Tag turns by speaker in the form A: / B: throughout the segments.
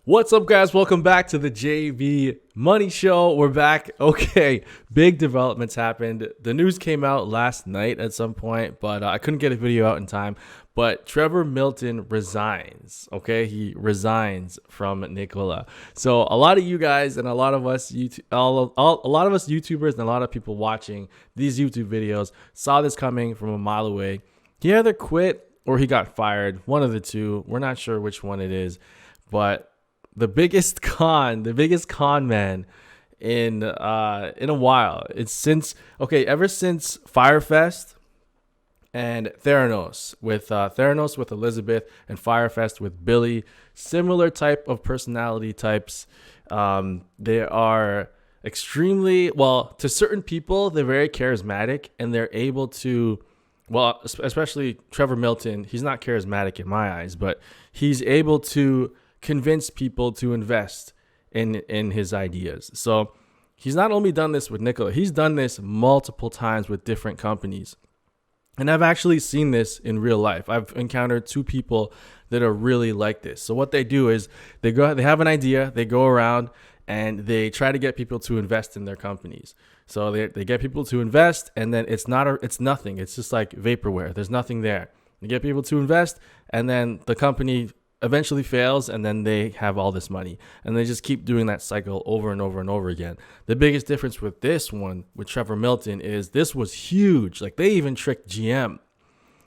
A: What's up, guys? Welcome back to the JV Money Show. We're back. Okay, big developments happened. The news came out last night at some point, but I couldn't get a video out in time. But Trevor Milton resigns. Okay, he resigns from Nikola. So a lot of you guys and a lot of us a lot of us YouTubers and a lot of people watching these YouTube videos saw this coming from a mile away. He either quit or he got fired. One of the two. We're not sure which one it is, but the biggest con man in a while. It's ever since Firefest and Theranos with Elizabeth and Firefest with Billy. Similar type of personality types. They are extremely, well, to certain people, they're very charismatic and they're able to, well, especially Trevor Milton. He's not charismatic in my eyes, but he's able to convince people to invest in his ideas. So he's not only done this with Nikola, he's done this multiple times with different companies. And I've actually seen this in real life. I've encountered two people that are really like this. So what they do is they have an idea, they go around and they try to get people to invest in their companies. So they get people to invest, and then it's nothing. It's just like vaporware. There's nothing there. They get people to invest, and then the company eventually fails, and then they have all this money, and they just keep doing that cycle over and over and over again. The biggest difference with this one, with Trevor Milton, is this was huge. Like, they even tricked GM.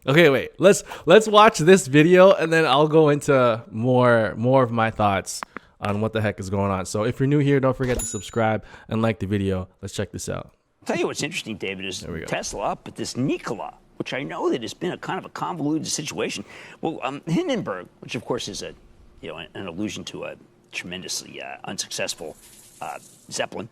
A: Okay, wait, let's watch this video, and then I'll go into more of my thoughts on what the heck is going on. So if you're new here, don't forget to subscribe and like the video. Let's check this out.
B: I'll tell you what's interesting, David, is Tesla up at this Nikola, which I know that has been a kind of a convoluted situation. Well, Hindenburg, which of course is an allusion to a tremendously unsuccessful Zeppelin,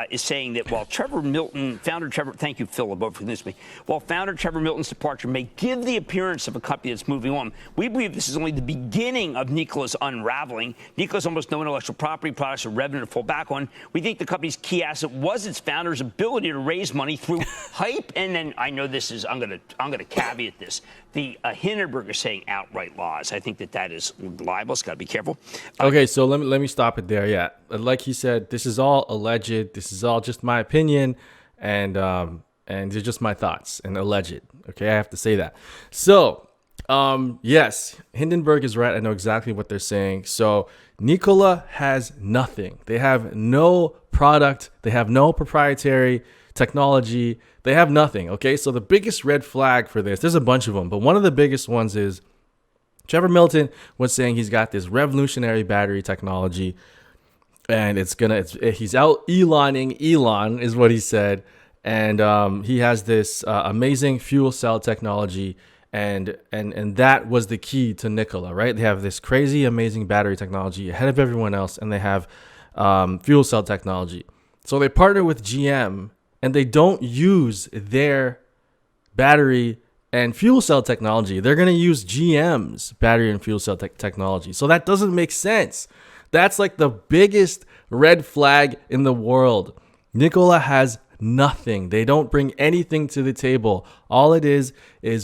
B: is saying that while thank you, Phil, for this me. While founder Trevor Milton's departure may give the appearance of a company that's moving on, we believe this is only the beginning of Nikola's unraveling. Nikola's almost no intellectual property, products, or revenue to fall back on. We think the company's key asset was its founder's ability to raise money through hype. And then I know this is, I'm gonna caveat this. The Hindenburg is saying outright lies. I think that is libelous. Got to be careful.
A: Okay, so let me stop it there. Yeah, like he said, this is all alleged. This is all just my opinion, and they're just my thoughts and alleged. Okay, I have to say that. So, yes, Hindenburg is right. I know exactly what they're saying. So Nikola has nothing. They have no product. They have no proprietary technology. They have nothing. Okay, so the biggest red flag for this, there's a bunch of them, but one of the biggest ones is Trevor Milton was saying he's got this revolutionary battery technology, and he's out Eloning Elon is what he said, and he has this amazing fuel cell technology, and that was the key to Nikola, right? They have this crazy amazing battery technology ahead of everyone else, and they have fuel cell technology. So they partner with GM, and they don't use their battery and fuel cell technology. They're going to use GM's battery and fuel cell technology. So that doesn't make sense. That's like the biggest red flag in the world. Nikola has nothing. They don't bring anything to the table. All it is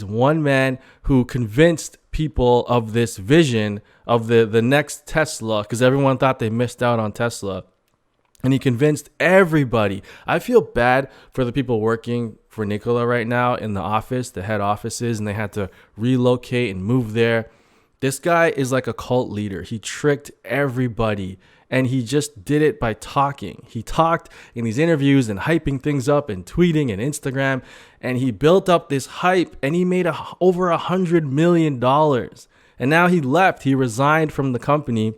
A: one man who convinced people of this vision of the next Tesla, because everyone thought they missed out on Tesla. And he convinced everybody. I feel bad for the people working for Nikola right now in the office, the head offices, and they had to relocate and move there. This guy is like a cult leader. He tricked everybody, and he just did it by talking. He talked in these interviews and hyping things up and tweeting and Instagram, and he built up this hype, and he made over $100 million. And now he left. He resigned from the company.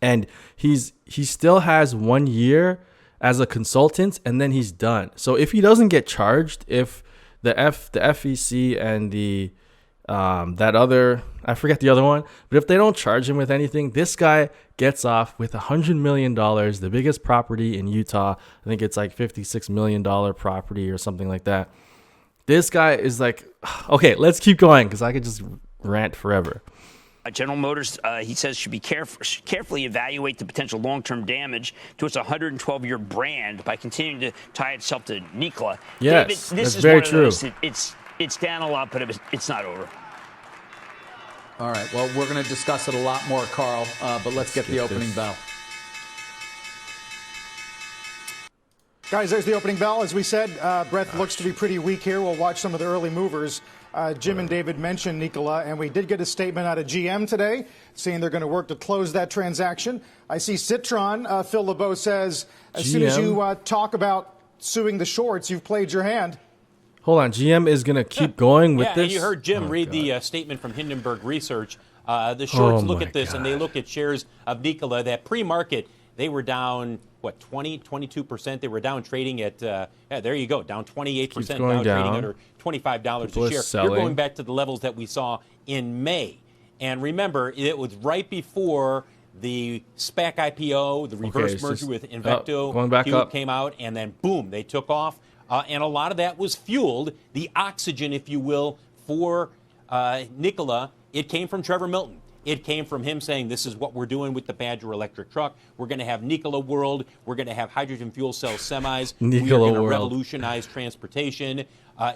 A: And he still has 1 year as a consultant, and then he's done. So if he doesn't get charged, if the FEC and the that other, I forget the other one, but if they don't charge him with anything, this guy gets off with $100 million, the biggest property in Utah. I think it's like $56 million property or something like that. This guy is like, okay, let's keep going because I could just rant forever.
B: General Motors, he says, should be carefully evaluate the potential long-term damage to its 112-year brand by continuing to tie itself to Nikola.
A: Yes,
B: David, this
A: that's
B: is
A: very
B: one of
A: true.
B: Those, it's down a lot, but it's not over.
C: All right. Well, we're going to discuss it a lot more, Carl, but let's get the opening bell.
D: Guys, there's the opening bell. As we said, Brett looks to be pretty weak here. We'll watch some of the early movers. Jim and David mentioned Nikola, and we did get a statement out of GM today saying they're going to work to close that transaction. I see Citron, Phil LeBeau says, as soon as you talk about suing the shorts, you've played your hand.
A: Hold on, GM is going to keep going with this?
E: Yeah, you heard Jim read the statement from Hindenburg Research. The shorts look at this, and they look at shares of Nikola that pre-market, they were down, 22%? They were down trading at, there you go, down 28%, down trading under $25 a share.
A: Selling.
E: You're going back to the levels that we saw in May. And remember, it was right before the SPAC IPO, the reverse merger with Invecto came out, and then boom, they took off. And a lot of that was fueled, the oxygen, if you will, for Nikola. It came from Trevor Milton. It came from him saying, this is what we're doing with the Badger electric truck. We're going to have Nikola World. We're going to have hydrogen fuel cell semis. We're going to revolutionize transportation.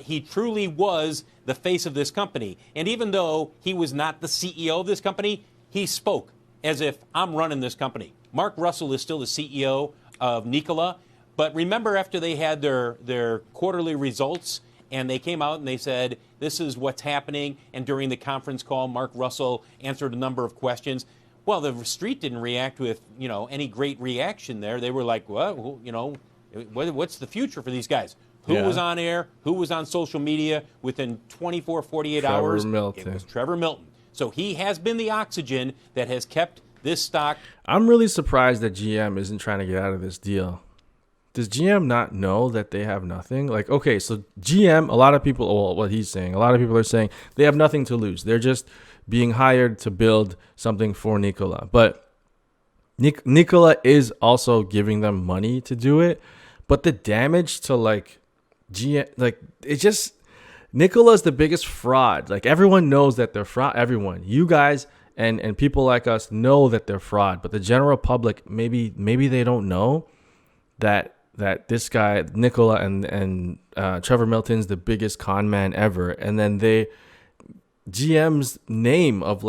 E: He truly was the face of this company. And even though he was not the CEO of this company, he spoke as if I'm running this company. Mark Russell is still the CEO of Nikola. But remember, after they had their quarterly results, and they came out and they said, this is what's happening. And during the conference call, Mark Russell answered a number of questions. Well, the street didn't react with, any great reaction there. They were like, well, what's the future for these guys? Who was on air? Who was on social media within 24, 48 hours?
A: Milton.
E: It was Trevor Milton. So he has been the oxygen that has kept this stock.
A: I'm really surprised that GM isn't trying to get out of this deal. Does GM not know that they have nothing? Like, okay, so GM, a lot of people, well, what he's saying, a lot of people are saying they have nothing to lose. They're just being hired to build something for Nikola. But Nikola is also giving them money to do it. But the damage to GM, it's just, Nikola's the biggest fraud. Like, everyone knows that they're fraud. Everyone, you guys and people like us know that they're fraud. But the general public, maybe they don't know that this guy Nikola and Trevor Milton's the biggest con man ever, and then GM's name of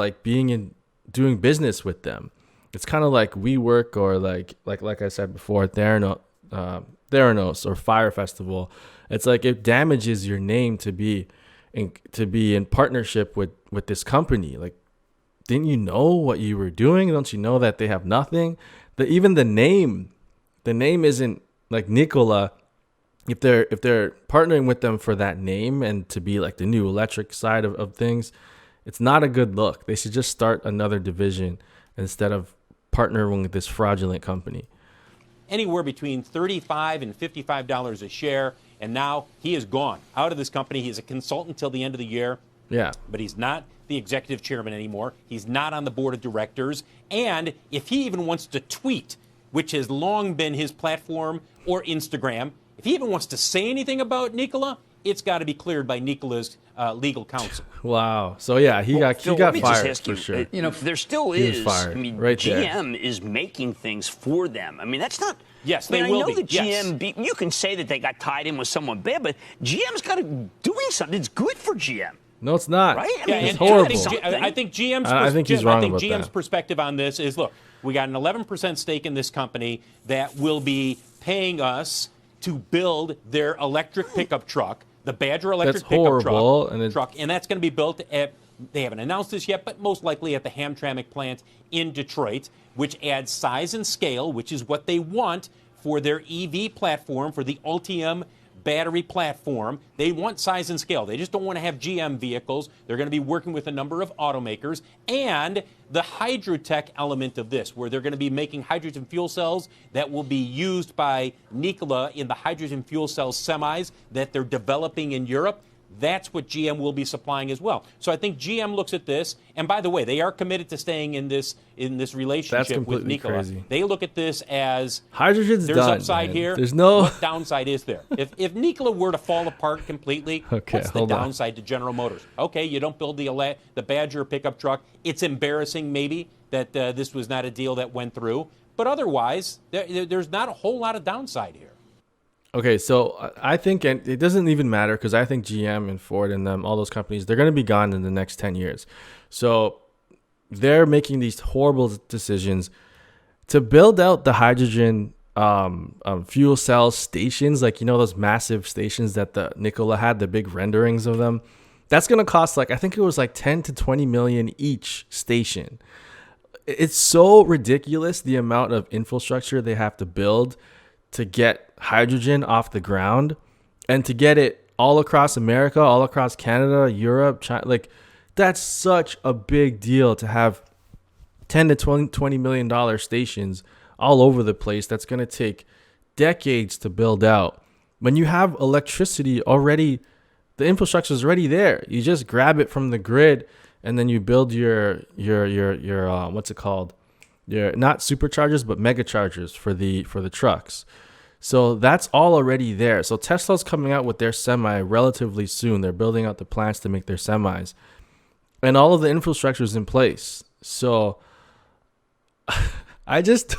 A: doing business with them. It's kind of like WeWork or like I said before, Theranos or Fire Festival. It's like it damages your name to be in partnership with this company. Like, didn't you know what you were doing? Don't you know that they have nothing? Even the name isn't. Like Nikola, if they're partnering with them for that name and to be like the new electric side of things, it's not a good look. They should just start another division instead of partnering with this fraudulent company.
E: Anywhere between $35 and $55 a share, and now he is gone out of this company. He's a consultant till the end of the year.
A: Yeah.
E: But he's not the executive chairman anymore. He's not on the board of directors. And if he even wants to tweet, which has long been his platform, or Instagram, if he even wants to say anything about Nikola, it's got to be cleared by Nikola's legal counsel.
A: Wow. So yeah, he got fired for sure.
B: There still is.
A: Fired, right
B: GM
A: there.
B: is making things for them. I mean, that's not.
E: Yes, they will be.
B: I know that GM. You can say that they got tied in with someone bad, but GM's got to doing something. It's good for GM.
A: No, it's not.
B: Right? I
A: mean, it's horrible.
E: I think GM's.
A: I think he's wrong about
E: GM's
A: that.
E: perspective on this is: look, we got an 11% stake in this company that will be paying us to build their electric pickup truck, the Badger electric pickup truck, and that's going to be built at. They haven't announced this yet, but most likely at the Hamtramck plant in Detroit, which adds size and scale, which is what they want for their EV platform, for the Ultium battery platform. They want size and scale. They just don't want to have GM vehicles. They're going to be working with a number of automakers. And the hydrotech element of this, where they're going to be making hydrogen fuel cells that will be used by Nikola in the hydrogen fuel cell semis that they're developing in Europe. That's what GM will be supplying as well. So I think GM looks at this, and by the way, they are committed to staying in this relationship with Nikola.
A: Crazy.
E: They look at this as
A: hydrogen's
E: there's
A: done,
E: upside
A: man.
E: here.
A: There's no
E: what downside is there? If Nikola were to fall apart completely, what's the downside to General Motors? Okay, you don't build the Badger pickup truck. It's embarrassing maybe that this was not a deal that went through, but otherwise there's not a whole lot of downside here.
A: Okay, so I think, and it doesn't even matter because I think GM and Ford and them, all those companies, they're going to be gone in the next 10 years. So they're making these horrible decisions to build out the hydrogen fuel cell stations, like, you know, those massive stations that the Nikola had, the big renderings of them. That's going to cost, like, I think it was like 10 to 20 million each station. It's so ridiculous, the amount of infrastructure they have to build to get hydrogen off the ground and to get it all across America, all across Canada, Europe, China. Like, that's such a big deal to have 10 to $20 million stations all over the place. That's going to take decades to build out. When you have electricity already, the infrastructure is already there. You just grab it from the grid, and then you build your what's it called? Your, not superchargers, but mega chargers for the trucks. So that's all already there. So Tesla's coming out with their semi relatively soon. They're building out the plants to make their semis, and all of the infrastructure is in place. So I just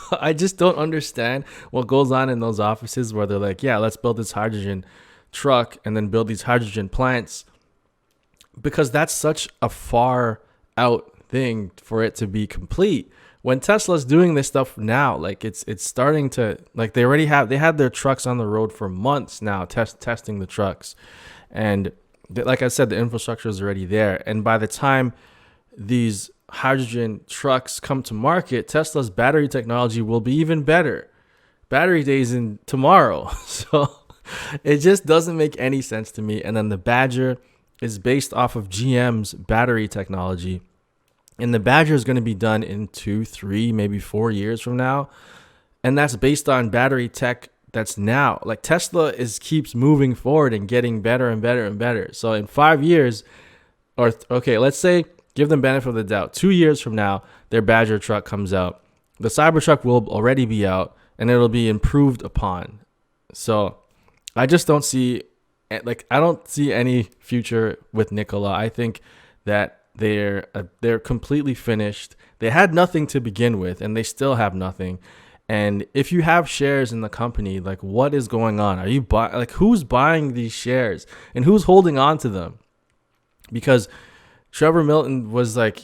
A: don't understand what goes on in those offices where they're like, yeah, let's build this hydrogen truck and then build these hydrogen plants, because that's such a far out thing for it to be complete. When Tesla's doing this stuff now, like it's starting to, like, they had their trucks on the road for months now, testing the trucks, and like I said, the infrastructure is already there. And by the time these hydrogen trucks come to market, Tesla's battery technology will be even better. Battery days in tomorrow. So it just doesn't make any sense to me. And then the Badger is based off of GM's battery technology, and the Badger is going to be done in 2, 3, maybe 4 years from now. And that's based on battery tech that's now. Like, Tesla keeps moving forward and getting better and better and better. So in 5 years, or okay, let's say, give them benefit of the doubt, 2 years from now, their Badger truck comes out. The Cybertruck will already be out, and it'll be improved upon. So I just don't see, like, I don't see any future with Nikola. I think that they're completely finished. They had nothing to begin with, and they still have nothing. And if you have shares in the company, like, what is going on? Are you who's buying these shares and who's holding on to them? Because Trevor Milton was like,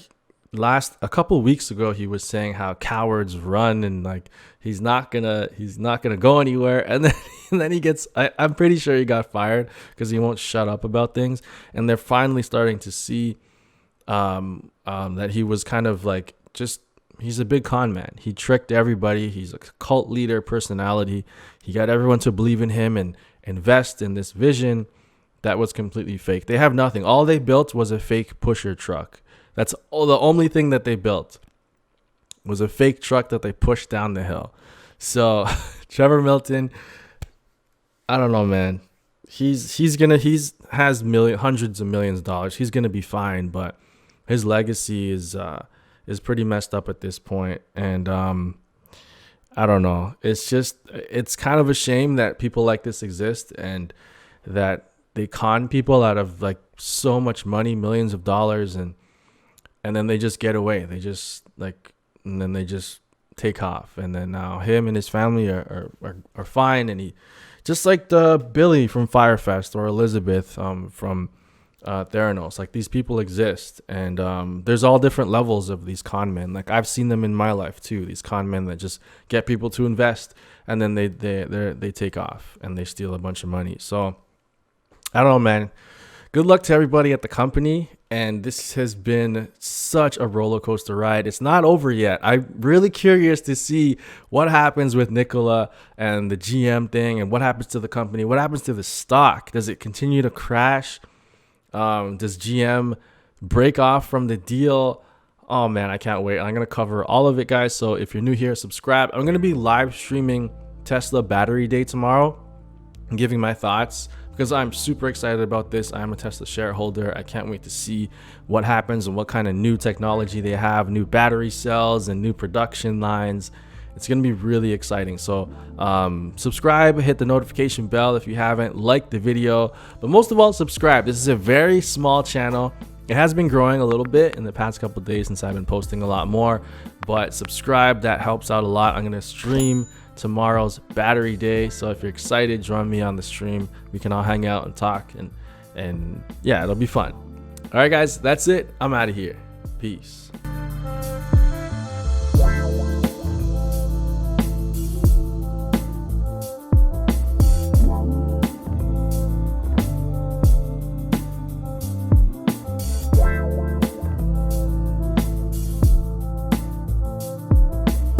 A: a couple weeks ago, he was saying how cowards run, and like he's not gonna go anywhere. And then he gets, I'm pretty sure he got fired because he won't shut up about things. And they're finally starting to see that he was kind of like, just, he's a big con man. He tricked everybody. He's a cult leader personality. He got everyone to believe in him and invest in this vision that was completely fake. They have nothing. All they built was a fake pusher truck. That's all, the only thing that they built was a fake truck that they pushed down the hill. So Trevor Milton, I don't know, man. He has hundreds of millions of dollars. He's gonna be fine, but his legacy is pretty messed up at this point. And I don't know. It's kind of a shame that people like this exist, and that they con people out of like so much money, millions of dollars, and then they just get away. They just and then they just take off. And then now him and his family are fine. And he, just like the Billy from Firefest or Elizabeth from Theranos, like, these people exist. And there's all different levels of these con men. Like, I've seen them in my life too. These con men that just get people to invest, and then they take off and they steal a bunch of money. So I don't know, man. Good luck to everybody at the company. And this has been such a roller coaster ride. It's not over yet. I'm really curious to see what happens with Nikola and the GM thing, and what happens to the company. What happens to the stock? Does it continue to crash? Does GM break off from the deal? Oh man, I can't wait. I'm going to cover all of it, guys. So if you're new here, subscribe. I'm going to be live streaming Tesla Battery Day tomorrow and giving my thoughts, because I'm super excited about this. I'm a Tesla shareholder. I can't wait to see what happens and what kind of new technology they have, new battery cells and new production lines. It's going to be really exciting. So subscribe, hit the notification bell if you haven't, like the video, but most of all, subscribe. This is a very small channel. It has been growing a little bit in the past couple of days since I've been posting a lot more, but subscribe, that helps out a lot. I'm going to stream tomorrow's Battery Day, so if you're excited, join me on the stream. We can all hang out and talk, and yeah, it'll be fun. All right, guys, that's it. I'm out of here. Peace.